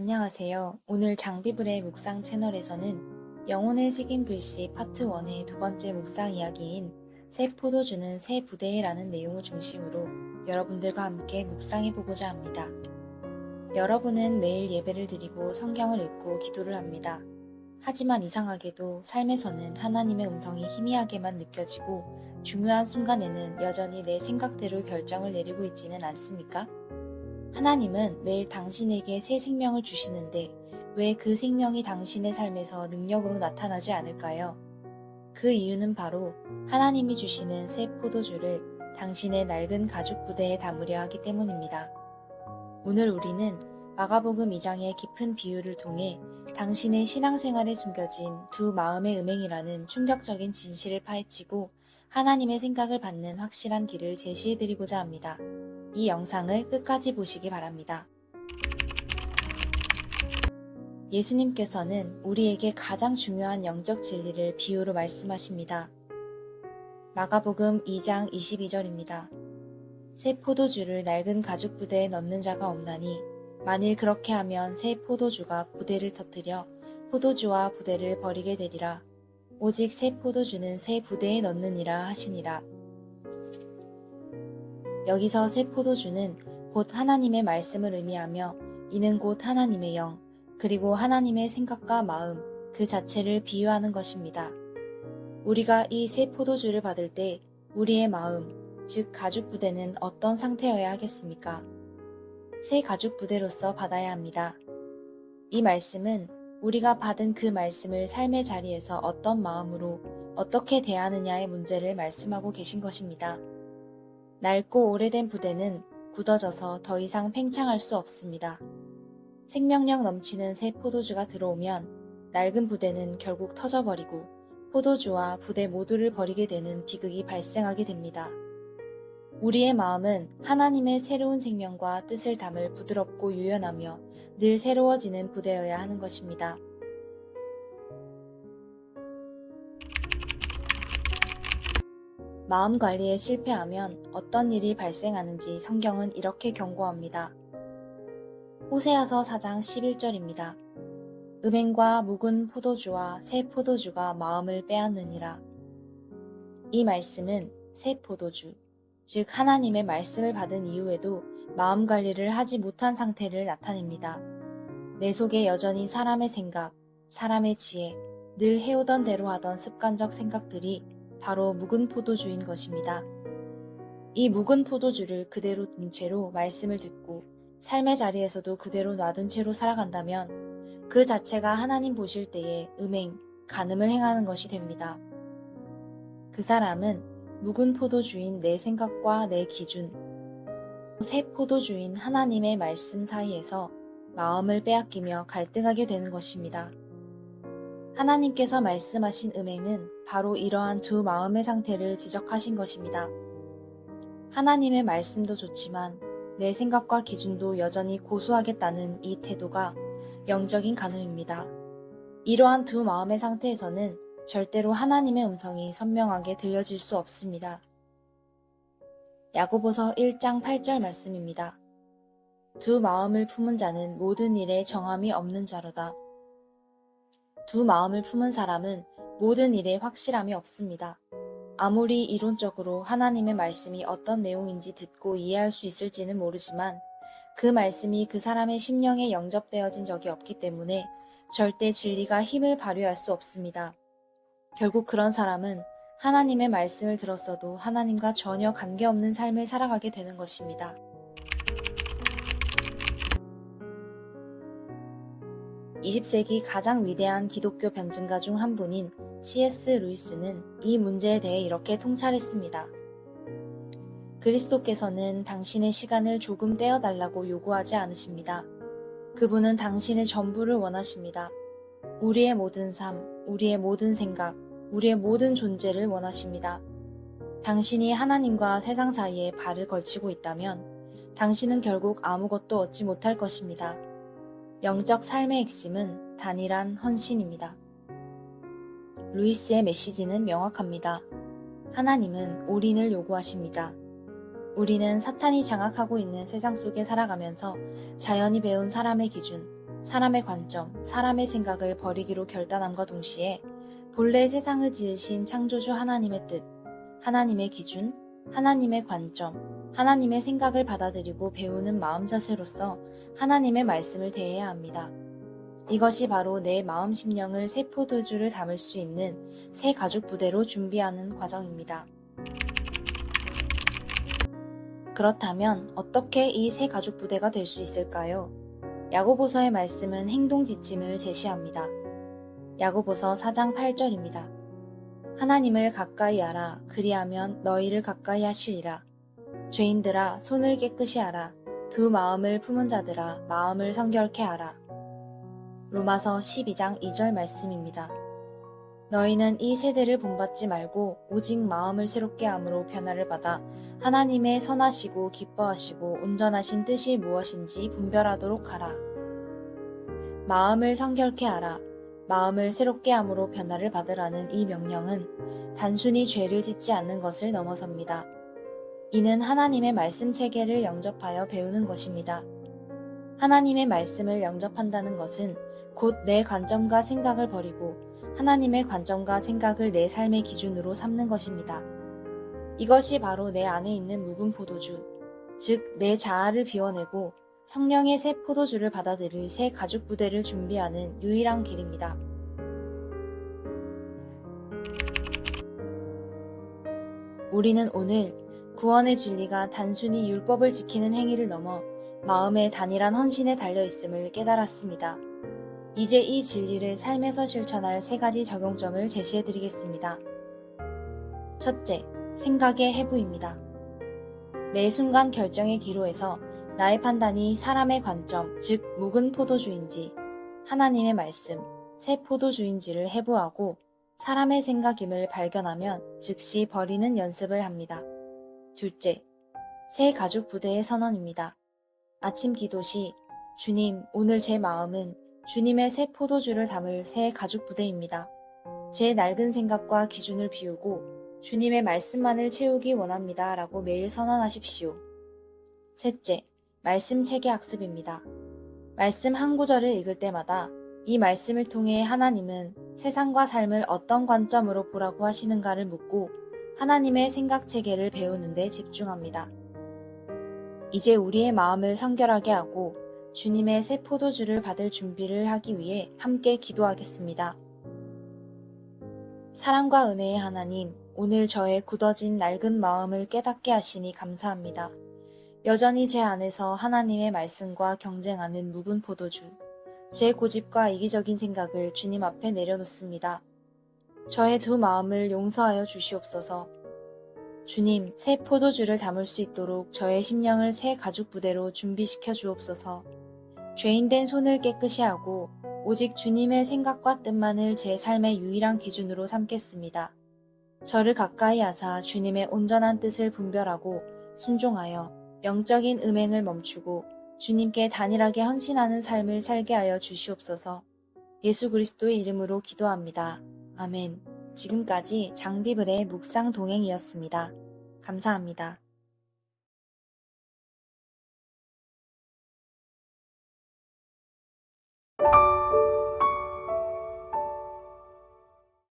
안녕하세요. 오늘 장비불의 묵상 채널에서는 영혼을 새긴 글씨 파트 1의 두 번째 묵상 이야기인 새 포도주는 새 부대에라는 내용을 중심으로 여러분들과 함께 묵상해보고자 합니다. 여러분은 매일 예배를 드리고 성경을 읽고 기도를 합니다. 하지만 이상하게도 삶에서는 하나님의 음성이 희미하게만 느껴지고 중요한 순간에는 여전히 내 생각대로 결정을 내리고 있지는 않습니까? 하나님은 매일 당신에게 새 생명을 주시는데 왜 그 생명이 당신의 삶에서 능력으로 나타나지 않을까요? 그 이유는 바로 하나님이 주시는 새 포도주를 당신의 낡은 가죽 부대에 담으려 하기 때문입니다. 오늘 우리는 마가복음 2장의 깊은 비유를 통해 당신의 신앙생활에 숨겨진 두 마음의 음행이라는 충격적인 진실을 파헤치고 하나님의 생각을 받는 확실한 길을 제시해드리고자 합니다. 이 영상을 끝까지 보시기 바랍니다. 예수님께서는 우리에게 가장 중요한 영적 진리를 비유로 말씀하십니다. 마가복음 2장 22절입니다. 새 포도주를 낡은 가죽 부대에 넣는 자가 없나니 만일 그렇게 하면 새 포도주가 부대를 터뜨려 포도주와 부대를 버리게 되리라. 오직 새 포도주는 새 부대에 넣느니라 하시니라. 여기서 새 포도주는 곧 하나님의 말씀을 의미하며 이는 곧 하나님의 영, 그리고 하나님의 생각과 마음 그 자체를 비유하는 것입니다. 우리가 이 새 포도주를 받을 때 우리의 마음, 즉 가죽 부대는 어떤 상태여야 하겠습니까? 새 가죽 부대로서 받아야 합니다. 이 말씀은 우리가 받은 그 말씀을 삶의 자리에서 어떤 마음으로 어떻게 대하느냐의 문제를 말씀하고 계신 것입니다. 낡고 오래된 부대는 굳어져서 더 이상 팽창할 수 없습니다. 생명력 넘치는 새 포도주가 들어오면 낡은 부대는 결국 터져버리고 포도주와 부대 모두를 버리게 되는 비극이 발생하게 됩니다. 우리의 마음은 하나님의 새로운 생명과 뜻을 담을 부드럽고 유연하며 늘 새로워지는 부대여야 하는 것입니다. 마음 관리에 실패하면 어떤 일이 발생하는지 성경은 이렇게 경고합니다. 호세아서 4장 11절입니다. 음행과 묵은 포도주와 새 포도주가 마음을 빼앗느니라. 이 말씀은 새 포도주, 즉 하나님의 말씀을 받은 이후에도 마음 관리를 하지 못한 상태를 나타냅니다. 내 속에 여전히 사람의 생각, 사람의 지혜, 늘 해오던 대로 하던 습관적 생각들이 바로 묵은 포도주인 것입니다. 이 묵은 포도주를 그대로 둔 채로 말씀을 듣고 삶의 자리에서도 그대로 놔둔 채로 살아간다면 그 자체가 하나님 보실 때에 음행, 간음을 행하는 것이 됩니다. 그 사람은 묵은 포도주인 내 생각과 내 기준, 새 포도주인 하나님의 말씀 사이에서 마음을 빼앗기며 갈등하게 되는 것입니다. 하나님께서 말씀하신 음행은 바로 이러한 두 마음의 상태를 지적하신 것입니다. 하나님의 말씀도 좋지만 내 생각과 기준도 여전히 고수하겠다는 이 태도가 영적인 간음입니다. 이러한 두 마음의 상태에서는 절대로 하나님의 음성이 선명하게 들려질 수 없습니다. 야고보서 1장 8절 말씀입니다. 두 마음을 품은 자는 모든 일에 정함이 없는 자로다. 두 마음을 품은 사람은 모든 일에 확실함이 없습니다. 아무리 이론적으로 하나님의 말씀이 어떤 내용인지 듣고 이해할 수 있을지는 모르지만 그 말씀이 그 사람의 심령에 영접되어진 적이 없기 때문에 절대 진리가 힘을 발휘할 수 없습니다. 결국 그런 사람은 하나님의 말씀을 들었어도 하나님과 전혀 관계없는 삶을 살아가게 되는 것입니다. 20세기 가장 위대한 기독교 변증가 중 한 분인 C.S. 루이스는 이 문제에 대해 이렇게 통찰했습니다. 그리스도께서는 당신의 시간을 조금 떼어달라고 요구하지 않으십니다. 그분은 당신의 전부를 원하십니다. 우리의 모든 삶, 우리의 모든 생각, 우리의 모든 존재를 원하십니다. 당신이 하나님과 세상 사이에 발을 걸치고 있다면 당신은 결국 아무것도 얻지 못할 것입니다. 영적 삶의 핵심은 단일한 헌신입니다. 루이스의 메시지는 명확합니다. 하나님은 올인을 요구하십니다. 우리는 사탄이 장악하고 있는 세상 속에 살아가면서 자연히 배운 사람의 기준, 사람의 관점, 사람의 생각을 버리기로 결단함과 동시에 본래 세상을 지으신 창조주 하나님의 뜻, 하나님의 기준, 하나님의 관점, 하나님의 생각을 받아들이고 배우는 마음 자세로서 하나님의 말씀을 대해야 합니다. 이것이 바로 내 마음 심령을 새 포도주를 담을 수 있는 새 가죽 부대로 준비하는 과정입니다. 그렇다면 어떻게 이 새 가죽 부대가 될 수 있을까요? 야고보서의 말씀은 행동 지침을 제시합니다. 야고보서 4장 8절입니다. 하나님을 가까이 하라. 그리하면 너희를 가까이 하시리라. 죄인들아 손을 깨끗이 하라. 두 마음을 품은 자들아 마음을 성결케 하라. 로마서 12장 2절 말씀입니다. 너희는 이 세대를 본받지 말고 오직 마음을 새롭게 함으로 변화를 받아 하나님의 선하시고 기뻐하시고 온전하신 뜻이 무엇인지 분별하도록 하라. 마음을 성결케 하라. 마음을 새롭게 함으로 변화를 받으라는 이 명령은 단순히 죄를 짓지 않는 것을 넘어섭니다. 이는 하나님의 말씀 체계를 영접하여 배우는 것입니다. 하나님의 말씀을 영접한다는 것은 곧 내 관점과 생각을 버리고 하나님의 관점과 생각을 내 삶의 기준으로 삼는 것입니다. 이것이 바로 내 안에 있는 묵은 포도주, 즉 내 자아를 비워내고 성령의 새 포도주를 받아들일 새 가죽 부대를 준비하는 유일한 길입니다. 우리는 오늘 구원의 진리가 단순히 율법을 지키는 행위를 넘어 마음의 단일한 헌신에 달려있음을 깨달았습니다. 이제 이 진리를 삶에서 실천할 세 가지 적용점을 제시해드리겠습니다. 첫째, 생각의 해부입니다. 매 순간 결정의 기로에서 나의 판단이 사람의 관점, 즉 묵은 포도주인지 하나님의 말씀, 새 포도주인지를 해부하고 사람의 생각임을 발견하면 즉시 버리는 연습을 합니다. 둘째, 새 가죽 부대의 선언입니다. 아침 기도 시 주님, 오늘 제 마음은 주님의 새 포도주를 담을 새 가죽 부대입니다. 제 낡은 생각과 기준을 비우고 주님의 말씀만을 채우기 원합니다. 라고 매일 선언하십시오. 셋째, 말씀 체계 학습입니다. 말씀 한 구절을 읽을 때마다 이 말씀을 통해 하나님은 세상과 삶을 어떤 관점으로 보라고 하시는가를 묻고 하나님의 생각 체계를 배우는 데 집중합니다. 이제 우리의 마음을 성결하게 하고 주님의 새 포도주를 받을 준비를 하기 위해 함께 기도하겠습니다. 사랑과 은혜의 하나님, 오늘 저의 굳어진 낡은 마음을 깨닫게 하시니 감사합니다. 여전히 제 안에서 하나님의 말씀과 경쟁하는 묵은 포도주, 제 고집과 이기적인 생각을 주님 앞에 내려놓습니다. 저의 두 마음을 용서하여 주시옵소서. 주님, 새 포도주를 담을 수 있도록 저의 심령을 새 가죽 부대로 준비시켜 주옵소서. 죄인된 손을 깨끗이 하고 오직 주님의 생각과 뜻만을 제 삶의 유일한 기준으로 삼겠습니다. 저를 가까이 하사 주님의 온전한 뜻을 분별하고 순종하여 영적인 음행을 멈추고 주님께 단일하게 헌신하는 삶을 살게 하여 주시옵소서. 예수 그리스도의 이름으로 기도합니다. 아멘. 지금까지 장비블의 묵상 동행이었습니다. 감사합니다.